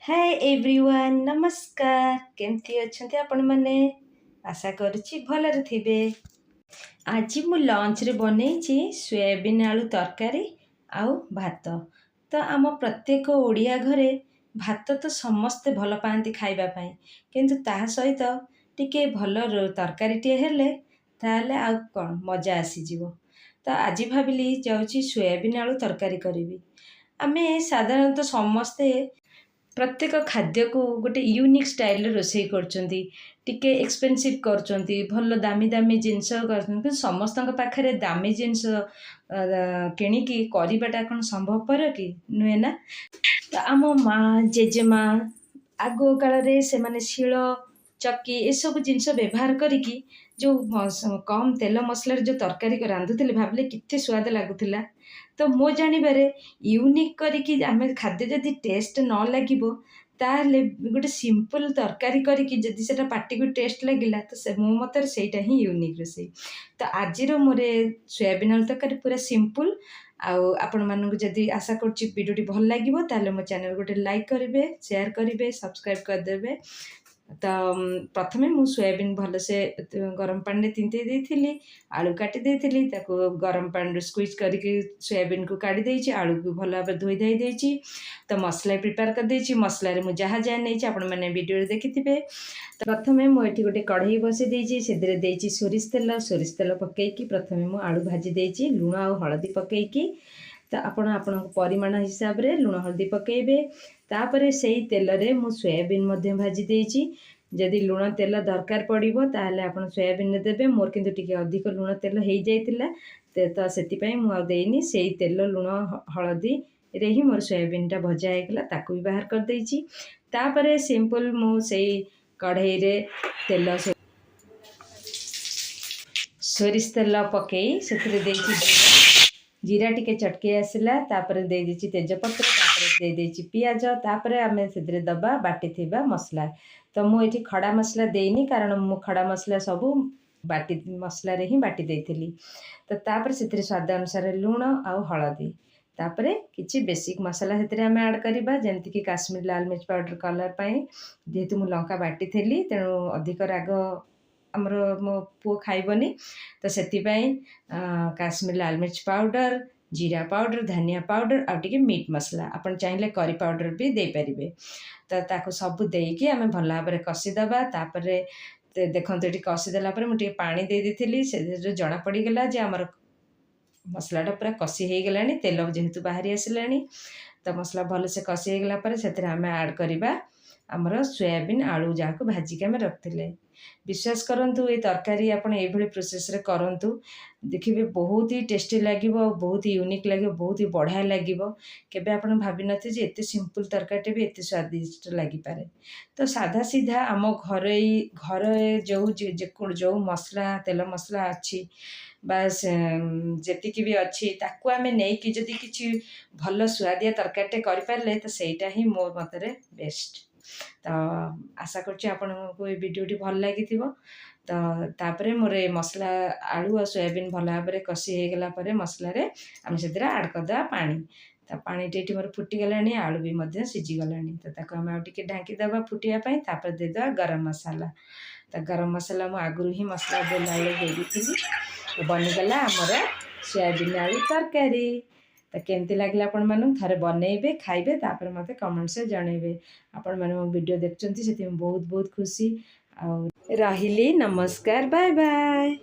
Hi everyone नमस्कार केमती अच्छे आपण मैंने आशा करुच्ची भलरे थिबे। आज मु लंच रे बनईची सोयाबीन आलू तरकारी आउ भात। तो आम प्रत्येक ओडिया घरे भात तो समस्ते भल पाती खाइबा पाई, किंतु ता सहित टिके भल तरकारी टे हेले ताले आउ कौन मजा आसीजिवो। तो आज भाविली जाउची सोयाबीन आलू तरकारी करिवि। आमे साधारणतः समस्ते प्रत्येक खाद्य को गोटे यूनिक स्टाइल रोषे करचंती, टिके एक्सपेंसिव करचंती, भल दामी दामी जिनस करचंती, समस्त पाखरे दामी जिनस किणिकी करिबाटा कोन संभवपर कि नुहे ना। तो आम माँ जेजेमा आगो काल रे से माने शिल चक्की ए सब जिनस व्यवहार करिकी जो कम तेल मसला जो तरकारी रांधुले भाविले कितने स्वाद लगुला। तो मो जानिबारे यूनिक करिकी आमे खाद्य जदि टेस्ट न लागिबो ताहले गोटे सिंपल तरकारी करिकी जदि सेटा पार्टी को टेस्ट लागिला तो से मो मतरे सेटा ही यूनिक रोषे। तो आजिर मोरे सोयाबीन आलू तरकारी पूरा सिंपल आउ आपण मानक जदि आशा करछि वीडियोटी भल लागिबो ताहले मो चैनल गोटे लाइक करिवे, शेयर करिवे, सब्सक्राइब करदेवे। तो प्रथमे मु सोयाबीन भल से गरम पानी तींते देइथिली, आलू काटी देइथिली, ताको गरम पानी स्क्वीज करके सोयाबीन को काढ़ी देइछि, आलू को भल भाबे धोई धाई देइछि। तो मसला प्रिपेयर कर देइछि, मसला रे मु जहा जहा नेइछि आपण माने वीडियो रे देखिथिबे। तो प्रथमे मु एठी गोटे कढ़ई बसे देइछि, सेदिरे देइछि सोरिष तेल पकेइकी प्रथमे मु आलू भाजी देइछि लूण आ हळदी पकेइकी। तो आपण आपण परिमाण हिसाब रे लूण हळदी पकेइबे। तापरे सेही तेल रे मु सोयाबीन मध्ये भाजी देइछि। जदि लूण तेल दरकार पड़िबो ताहले आपण सोयाबीन ने देबे। मोर किंतु टिके अधिक लूण तेल हेइ जाइतिला तो सेति पई मु आ देइनी। सेही तेल लूण हळदी रे ही मोर सोयाबीन टा भजा हेगला, ताकू भी बाहर कर देइछि। तापरे सिंपल मु सेही कढ़ई रे तेल सोरिष तेल पकेई सेथिरे देइछि जीरा टिके चटके आसिला, तापरे दे देइछि तेजपत्र, तापरे दे देइछि पियाज, तापरे आमे सेथिरे दबा बाटी थिबा मसला। तो मु एठी खड़ा मसला देइनी कारण मु खड़ा मसला सबु बाटी मसला रे ही बाटी देइथिली। तो तापरे सेथिरे स्वाद अनुसार लूण आ हळदी, तापरे किछि बेसिक मसला सेथिरे आमे ऐड करिबा जेमति कि काश्मीर लाल मिर्च पाउडर कलर पई, जेहेतु मु लंका बाटी थिली तेणु अधिक राग आमर मो पुओ खाइबनी। तो सेति पई काश्मीर लाल मिर्च पाउडर, जीरा पाउडर, धनिया पाउडर आ टिके मीट मसला, आपण चाहिले करी पाउडर भी दे परिबे। तो ताको सब देइकी आमे भल भाबरे कसी दबा। तापरे देखंतु एटी कसी देला परे मु टिके पानी दे देथिली, से जणा पड़ी गेला जे हमर मसलाटा पूरा कसी हो गलानी, तेल जेहेतु बाहरी आसिलानी। तो मसला भल से कसी हो गला परे सेथिरे आमे ऐड करिबा हमर सोयाबीन आलू जाको भाजिके आमे रखथिले। विश्वास करंतु ए तरकारी आपण ए भली प्रोसेस रे करंतु, देखिबे बहुत ही टेस्टी लागिबो, बहुत ही यूनिक लागिबो, बहुत ही बढ़िया लागिबो। केबे आपण भाबि नथि जे एते सिंपल तरकारीटे भी एते स्वादिष्ट लागि पारे। तो साधा सीधा आम घरे जो मसला तेल मसला अच्छी बास जेतिकी भी अच्छी ताकू आमे नेइकी जदि किछि भल स्वादिया तरकारीटे करि पारले तो सेटा ही मो मतरे बेस्ट। तो आशा करछि आपनको ए वीडियोटी भल लागिथिबो। तो तापरे मोरे मसला आलू और सोयाबीन भल भाबरे कसी हो गला परे मसला रे आमे सेदिरा ऐड करदा पानी। तो पानी टेटी मोर फुटी गलानी, आलू भी मध्य सिझी गलानी। तो ताको आमे आ टिके ढांकी दबा फुटिया पई, तापर दे दबा गरम मसाला। तो गरम मसाला मु आगुरु ही मसला देला बेले दे दिथिली। तो बनिगला हमर सोयाबीन आलू तरकारी। तो केमती लागला आपण मानू थरे बनेइबे खाइबे, तापर मते कमेंट से जणेबे। आपण माने मो वीडियो देखचंती सेति बहुत बहुत खुशी आ रहिली। नमस्कार, बाय बाय।